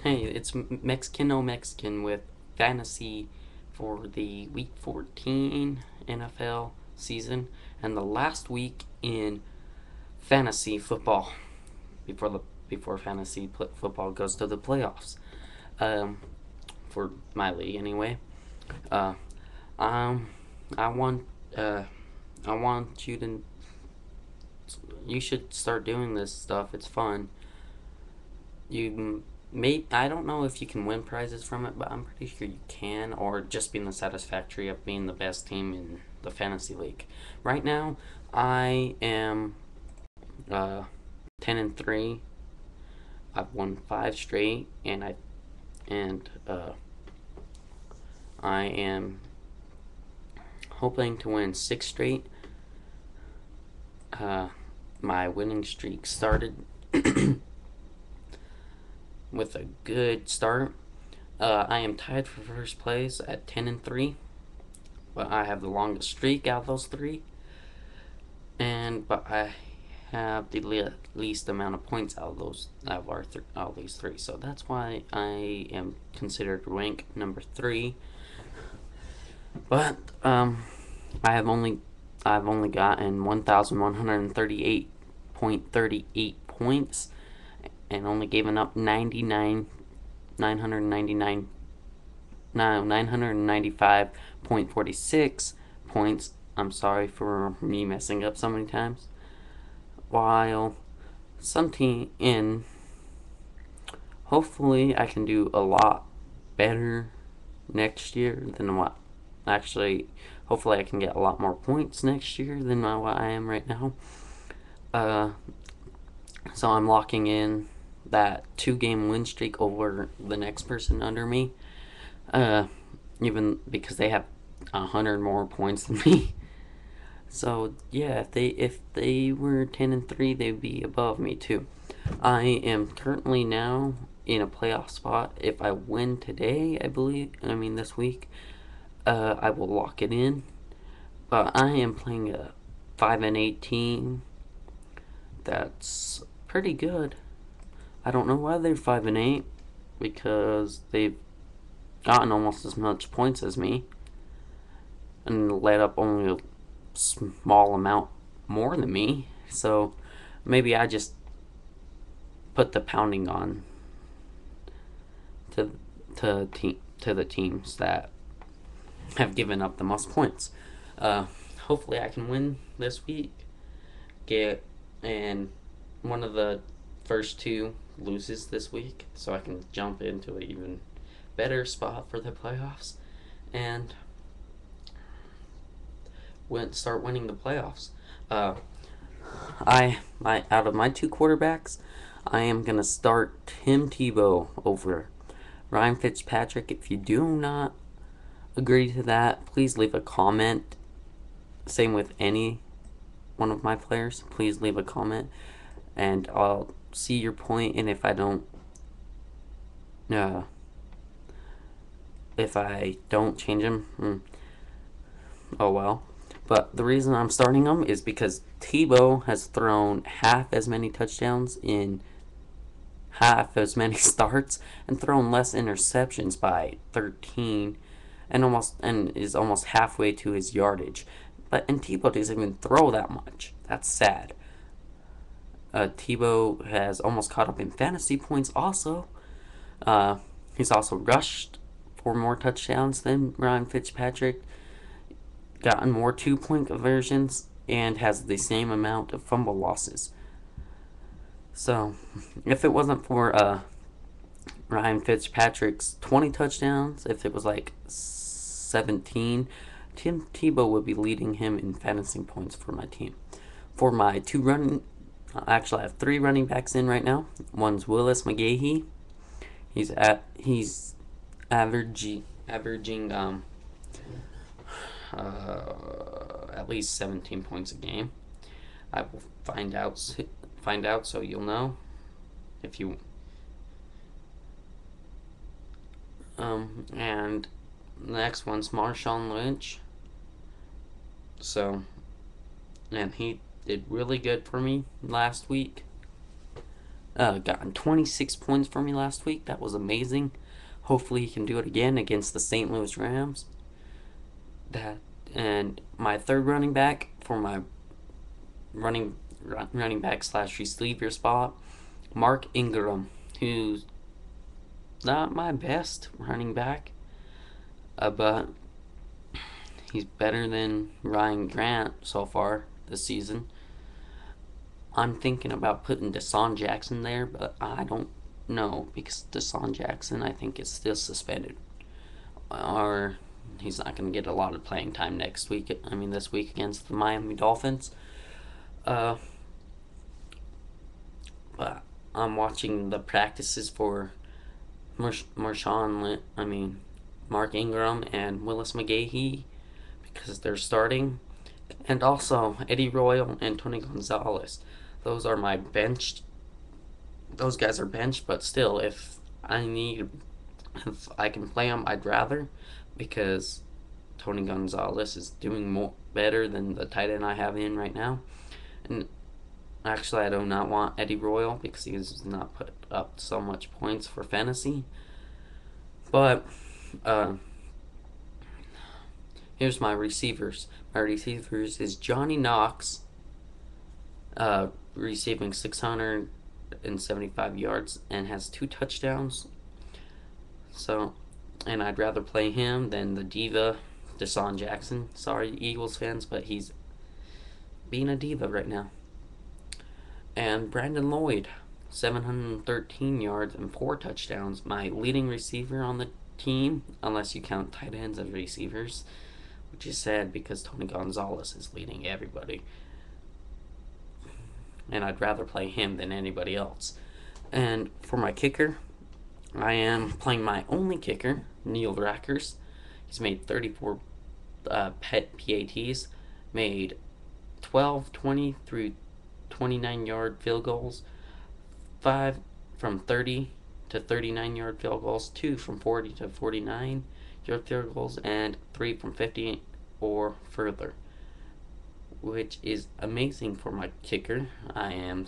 Hey, it's Mexican No Mexican with fantasy for the Week 14 NFL season and the last week in fantasy football before the before fantasy football goes to the playoffs. Um, for my league anyway. Uh, um, I want uh, I want you should start doing this stuff. It's fun. You may I don't know if you can win prizes from it, but I'm pretty sure you can, or just being the satisfactory of being the best team in the fantasy league. Right now, I am uh, 10-3. I've won 5 straight, and I am hoping to win 6 straight. Uh, my winning streak started with a good start. I am tied for first place at 10-3, but I have the longest streak out of those three, but I have the least amount of points out of all these three. So that's why I am considered rank number 3. But I have only I've only gotten 1,138.38 points, and only given up 999 no 995.46 points. I'm sorry for me messing up so many times. While some team in hopefully I can do a lot better next year than what actually hopefully I can get a lot more points next year than what I am right now. Uh, so I'm locking in that 2 game win streak over the next person under me. Uh, Even because they have 100 more points than me. So yeah, if they were 10-3, they'd be above me too. I am currently now in a playoff spot. If I win today, this week, I will lock it in. But I am playing a 5-8 team. That's pretty good. I don't know why they're 5-8 because they've gotten almost as much points as me and let up only a small amount more than me. So maybe I just put the pounding on to to the teams that have given up the most points. Uh, Hopefully, I can win this week. Get and one of the first two loses this week, so I can jump into an even better spot for the playoffs and start winning the playoffs. Uh, out of my 2 quarterbacks, I am gonna start Tim Tebow over Ryan Fitzpatrick. If you do not agree to that, please leave a comment. Same with any one of my players. Please leave a comment, and I'll see your point. And uh, if I don't change him, oh well. But the reason I'm starting him is because Tebow has thrown half as many touchdowns in half as many starts and thrown less interceptions by 13 and is almost halfway to his yardage. And Tebow doesn't even throw that much. That's sad. Tebow has almost caught up in fantasy points also. He's also rushed for more touchdowns than Ryan Fitzpatrick, gotten more 2-point conversions, and has the same amount of fumble losses. So, if it wasn't for Ryan Fitzpatrick's 20 touchdowns, if it was like 17, Tim Tebow would be leading him in fantasy points for my team. For my actually I have 3 running backs in right now. One's Willis McGahee. He's averaging at least 17 points a game. I will find out so you'll know if you and the next one's Marshawn Lynch. So, and he did really good for me last week. Gotten 26 points for me last week. That was amazing. Hopefully he can do it again against the St. Louis Rams. That and my third running back for my running running back slash receiver spot, Mark Ingram, who's not my best running back, but he's better than Ryan Grant so far this season. I'm thinking about putting Deshaun Jackson there, but I don't know because Deshaun Jackson I think is still suspended, or he's not going to get a lot of playing time next week. I mean this week against the Miami Dolphins. Uh, but I'm watching the practices for Mark Ingram and Willis McGahee because they're starting, and also Eddie Royal and Tony Gonzalez. Those are my benched. Those guys are benched, but still, if I can play them, I'd rather, because Tony Gonzalez is doing more better than the tight end I have in right now, and actually, I do not want Eddie Royal because he has not put up so much points for fantasy. But uh, here's my receivers. My receivers is Johnny Knox, receiving 675 yards and has 2 touchdowns. So, and I'd rather play him than the diva Deshaun Jackson. Sorry, Eagles fans, but he's being a diva right now. And Brandon Lloyd, 713 yards and 4 touchdowns. My leading receiver on the team, unless you count tight ends as receivers, which is sad because Tony Gonzalez is leading everybody. And I'd rather play him than anybody else. And for my kicker, I am playing my only kicker, Neil Rackers. He's made 34 PATs, made 12, 20 through 29-yard field goals, 5 from 30 to 39-yard field goals, 2 from 40 to 49-yard field goals, and 3 from 50 or further, which is amazing for my kicker. I am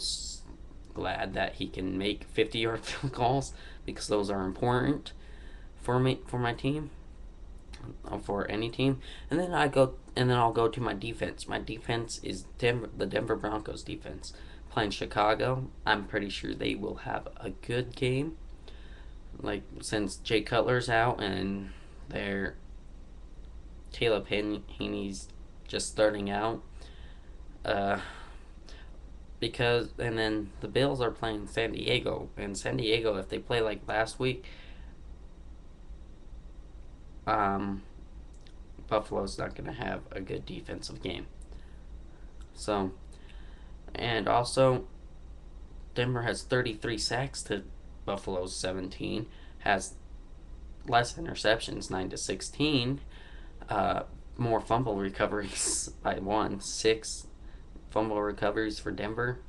glad that he can make 50-yard field goals because those are important for my team, for any team. And then I'll go to my defense. My defense is the Denver Broncos defense playing Chicago. I'm pretty sure they will have a good game. Like, since Jay Cutler's out and their Caleb Haney's just starting out, and then the Bills are playing San Diego, and San Diego, if they play like last week, Buffalo's not going to have a good defensive game. So, and also, Denver has 33 sacks to Buffalo's 17, has less interceptions, 9-16, more fumble recoveries by 6 fumble recoveries for Denver,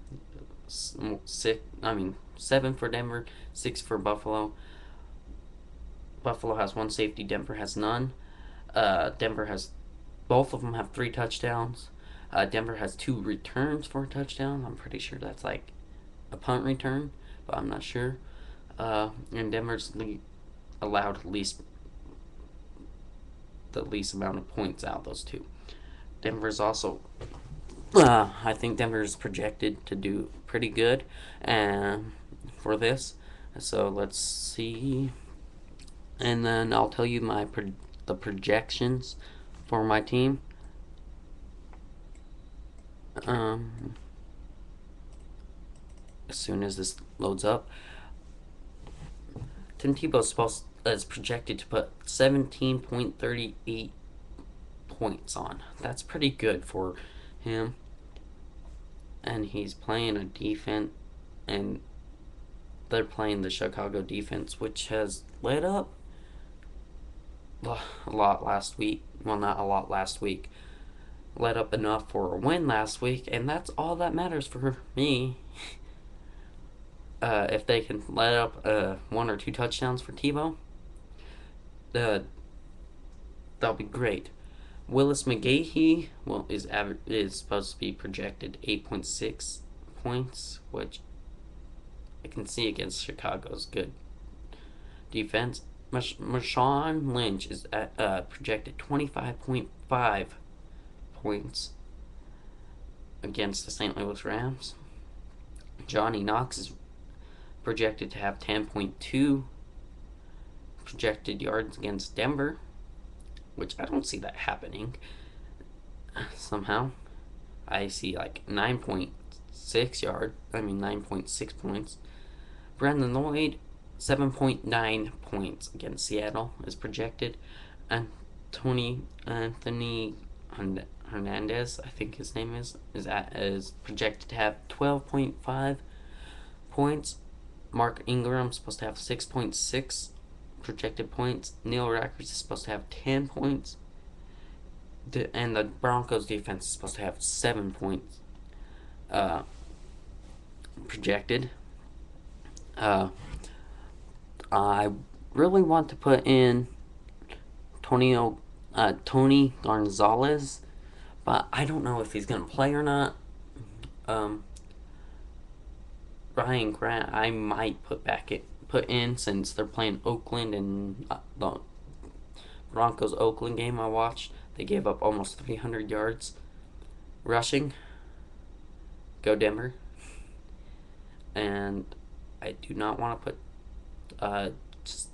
7 for Denver, 6 for Buffalo. Buffalo has 1 safety, Denver has none. Both of them have 3 touchdowns. Denver has 2 returns for a touchdown. I'm pretty sure that's like a punt return, but I'm not sure. And Denver's allowed the least amount of points out of those 2. Denver's also, I think Denver's projected to do pretty good for this. So let's see. And then I'll tell you the projections for my team. As soon as this loads up, Tim Tebow is projected to put 17.38 points on. That's pretty good for him. And he's playing a defense, and they're playing the Chicago defense, which has led up a lot last week. Well, not a lot last week. Led up enough for a win last week, and that's all that matters for me. If they can let up 1 or 2 touchdowns for Tebow, that'll be great. Willis McGahee is supposed to be projected 8.6 points, which I can see against Chicago's good defense. Marshawn Lynch is at, projected 25.5 points against the St. Louis Rams. Johnny Knox is projected to have 10.2 projected yards against Denver, which I don't see that happening somehow. I see like 9.6 points. Brandon Lloyd, 7.9 points against Seattle is projected. And Anthony Hernandez, I think his name is projected to have 12.5 points. Mark Ingram's supposed to have 6.6 projected points. Neil Rackers is supposed to have 10 points. And the Broncos defense is supposed to have 7 points projected. I really want to put in Tony Gonzalez, but I don't know if he's gonna play or not. Ryan Grant, I might put in since they're playing Oakland, and the Broncos Oakland game I watched, they gave up almost 300 yards rushing. Go Denver. And I do not want to put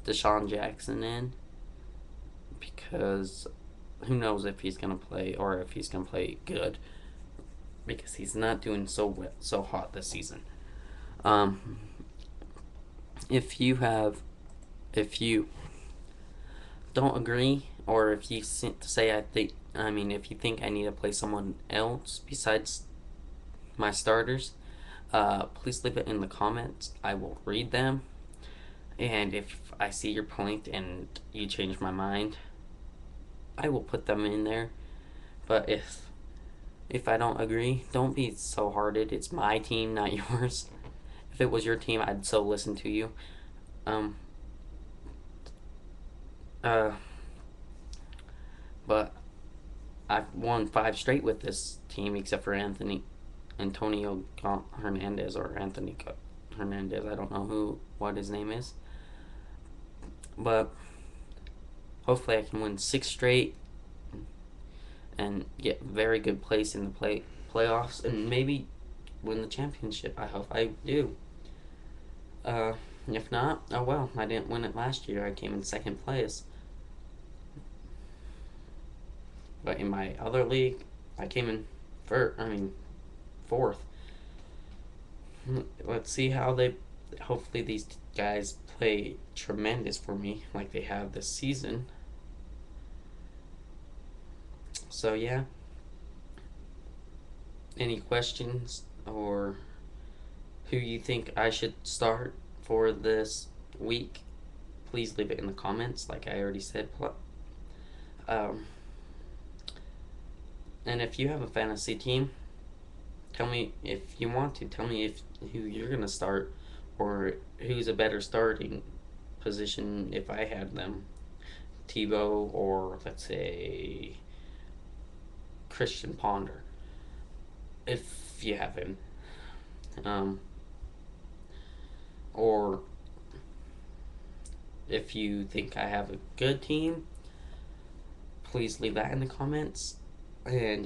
Deshaun Jackson in, because who knows if he's gonna play or if he's gonna play good, because he's not doing so hot this season. If you don't agree, or if you say if you think I need to play someone else besides my starters, please leave it in the comments. I will read them, and if I see your point and you change my mind, I will put them in there. But if I don't agree, don't be so hearted. It's my team, not yours. If it was your team, I'd so listen to you. But I've won 5 straight with this team, except for Antonio Hernandez, or Anthony Hernandez. I don't know what his name is. But hopefully I can win 6 straight and get very good place in the playoffs, and maybe win the championship. I hope I do. If not, oh well, I didn't win it last year. I came in 2nd place. But in my other league, I came in 4th. Let's see how hopefully these guys play tremendous for me like they have this season. So yeah. Any questions, or who you think I should start for this week, please leave it in the comments, like I already said. And if you have a fantasy team, tell me if you want to. Tell me who you're gonna start, or who's a better starting position if I had them. Tebow, or let's say Christian Ponder, if you have him. Or if you think I have a good team, please leave that in the comments. And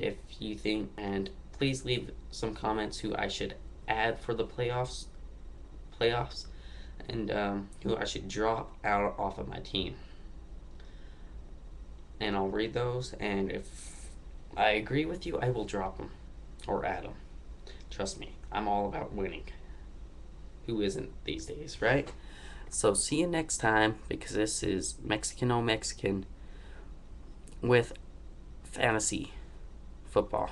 please leave some comments who I should add for the playoffs, and who I should drop out off of my team. And I'll read those, and if I agree with you, I will drop them or add them. Trust me, I'm all about winning. Who isn't these days, right? So see you next time, because this is Mexican with fantasy football.